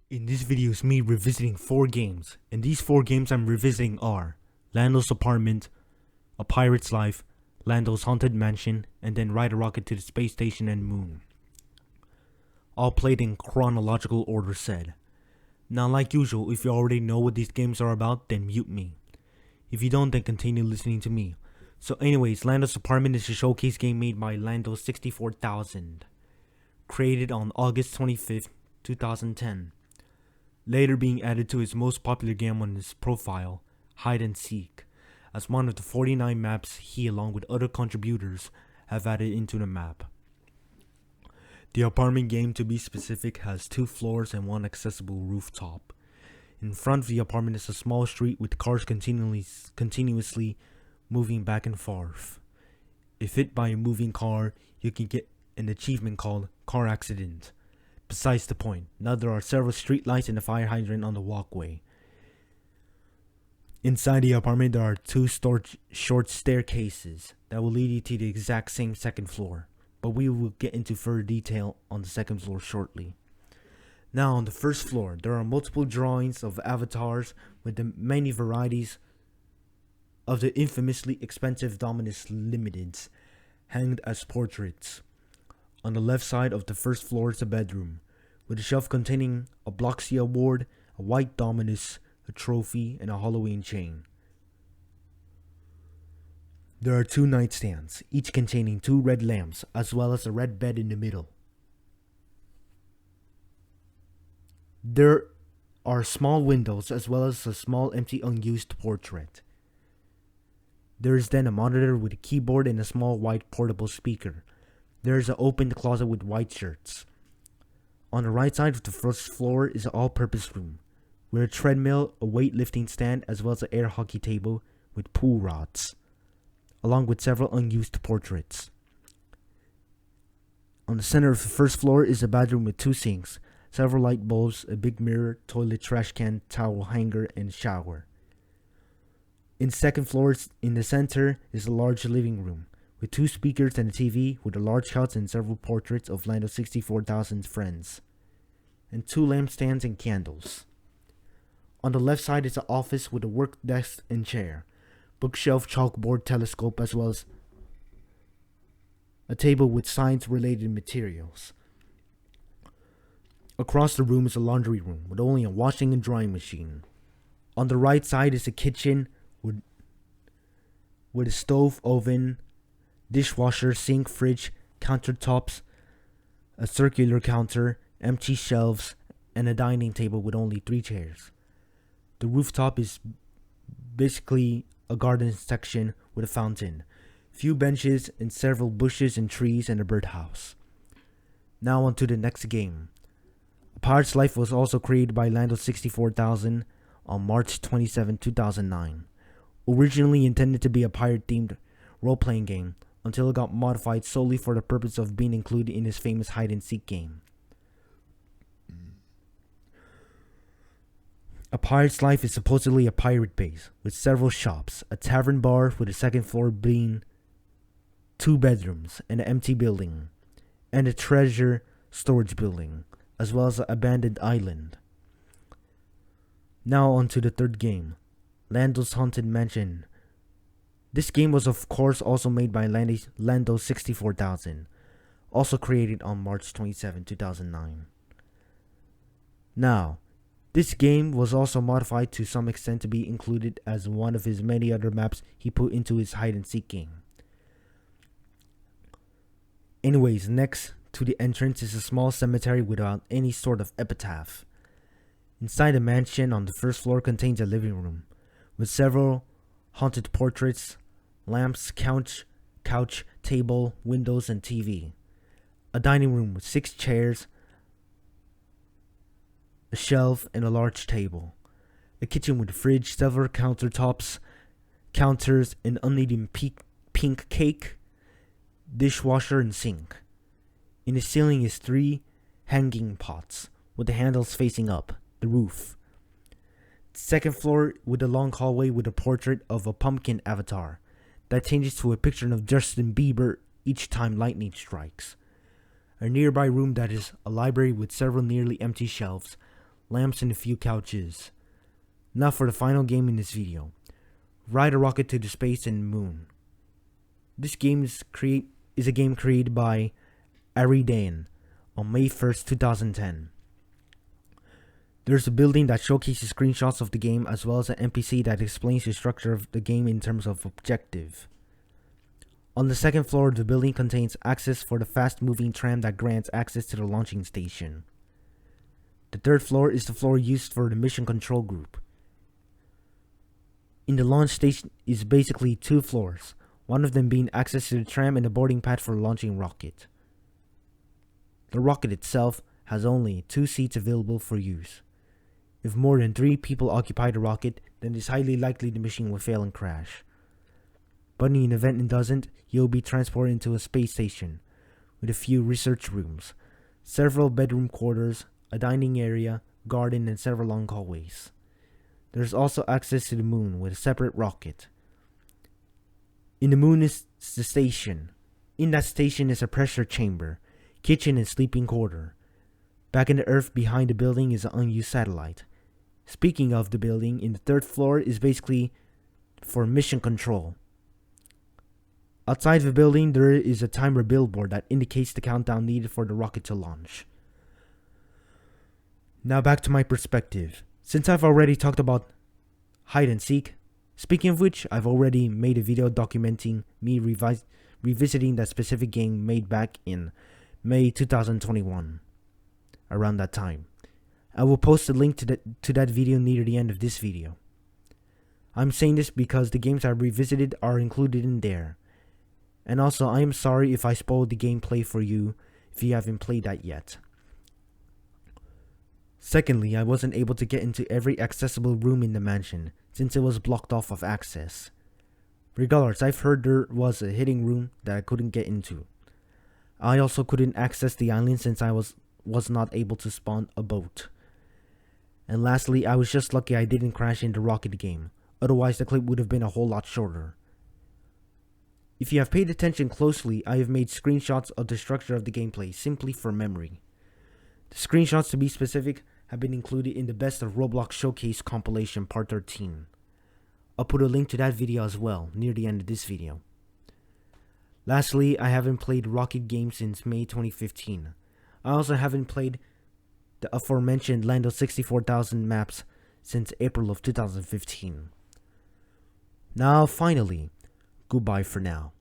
In this video is me revisiting 4 games, and these 4 games I'm revisiting are Lando's Apartment, A Pirate's Life, Lando's Haunted Mansion, and then Ride a Rocket to the Space Station and Moon. All played in chronological order said. Now like usual, if you already know what these games are about, then mute me. If you don't, then continue listening to me. So anyways, Lando's Apartment is a showcase game made by Lando 64000, created on August 25th, 2010. Later being added to his most popular game on his profile, Hide and Seek, as one of the 49 maps he along with other contributors have added into the map. The apartment game, to be specific, has 2 floors and 1 accessible rooftop. In front of the apartment is a small street with cars continuously moving back and forth. If hit by a moving car, you can get an achievement called Car Accident. Besides the point, now there are several street lights and a fire hydrant on the walkway. Inside the apartment there are 2 short staircases that will lead you to the exact same second floor, but we will get into further detail on the second floor shortly. Now on the first floor, there are multiple drawings of avatars with the many varieties of the infamously expensive Dominus Limiteds hanged as portraits. On the left side of the first floor is a bedroom, with a shelf containing a Bloxy award, a white Dominus, a trophy, and a Halloween chain. There are 2 nightstands, each containing 2 red lamps, as well as a red bed in the middle. There are small windows, as well as a small empty unused portrait. There is then a monitor with a keyboard and a small white portable speaker. There is an open closet with white shirts. On the right side of the first floor is an all-purpose room, with a treadmill, a weightlifting stand, as well as an air hockey table with pool rods, along with several unused portraits. On the center of the first floor is a bathroom with 2 sinks, several light bulbs, a big mirror, toilet, trash can, towel hanger, and shower. In the second floor, in the center, is a large living room, with 2 speakers and a TV with a large couch and several portraits of Lando 64000's friends, and 2 lampstands and candles. On the left side is an office with a work desk and chair, bookshelf, chalkboard, telescope, as well as a table with science-related materials. Across the room is a laundry room with only a washing and drying machine. On the right side is a kitchen with a stove, oven, dishwasher, sink, fridge, countertops, a circular counter, empty shelves, and a dining table with only 3 chairs. The rooftop is basically a garden section with a fountain, few benches, and several bushes and trees, and a birdhouse. Now on to the next game. A Pirate's Life was also created by Lando 64000 on March 27, 2009. Originally intended to be a pirate-themed role-playing game, until it got modified solely for the purpose of being included in his famous hide-and-seek game. A Pirate's Life is supposedly a pirate base, with several shops, a tavern bar with the second floor being 2 bedrooms, and an empty building, and a treasure storage building, as well as an abandoned island. Now on to the third game, Lando's Haunted Mansion. This game was of course also made by Lando 64000, also created on March 27, 2009. Now, this game was also modified to some extent to be included as one of his many other maps he put into his hide-and-seek game. Anyways, next to the entrance is a small cemetery without any sort of epitaph. Inside the mansion on the first floor contains a living room, with several haunted portraits, lamps, couch, table, windows, and TV. A dining room with 6 chairs, a shelf, and a large table. A kitchen with a fridge, several countertops, counters, an uneaten pink cake, dishwasher, and sink. In the ceiling is 3 hanging pots, with the handles facing up, the roof. Second floor with a long hallway with a portrait of a pumpkin avatar that changes to a picture of Justin Bieber each time lightning strikes. A nearby room that is a library with several nearly empty shelves, lamps, and a few couches. Now for the final game in this video. Ride a rocket to the space and moon. This game is a game created by Aridan on May 1st, 2010. There's a building that showcases screenshots of the game as well as an NPC that explains the structure of the game in terms of objective. On the second floor, the building contains access for the fast-moving tram that grants access to the launching station. The third floor is the floor used for the mission control group. In the launch station is basically two floors, one of them being access to the tram and the boarding pad for the launching rocket. The rocket itself has only 2 seats available for use. If more than 3 people occupy the rocket, then it's highly likely the mission will fail and crash. But in the event it doesn't, you'll be transported into a space station with a few research rooms, several bedroom quarters, a dining area, garden, and several long hallways. There's also access to the moon with a separate rocket. In the moon is the station. In that station is a pressure chamber, kitchen, and sleeping quarter. Back in the earth behind the building is an unused satellite. Speaking of the building, in the third floor is basically for mission control. Outside the building, there is a timer billboard that indicates the countdown needed for the rocket to launch. Now back to my perspective. Since I've already talked about hide and seek, speaking of which, I've already made a video documenting me revisiting that specific game made back in May 2021. Around that time. I will post a link to that video near the end of this video. I'm saying this because the games I revisited are included in there. And also, I am sorry if I spoiled the gameplay for you if you haven't played that yet. Secondly, I wasn't able to get into every accessible room in the mansion since it was blocked off of access. Regardless, I've heard there was a hidden room that I couldn't get into. I also couldn't access the island since I was not able to spawn a boat. And lastly, I was just lucky I didn't crash in the rocket game, otherwise the clip would have been a whole lot shorter. If you have paid attention closely, I have made screenshots of the structure of the gameplay simply for memory. The screenshots, to be specific, have been included in the Best of Roblox Showcase compilation part 13. I'll put a link to that video as well near the end of this video. Lastly, I haven't played rocket games since May 2015. I also haven't played the aforementioned Lando 64,000 maps since April of 2015. Now finally, goodbye for now.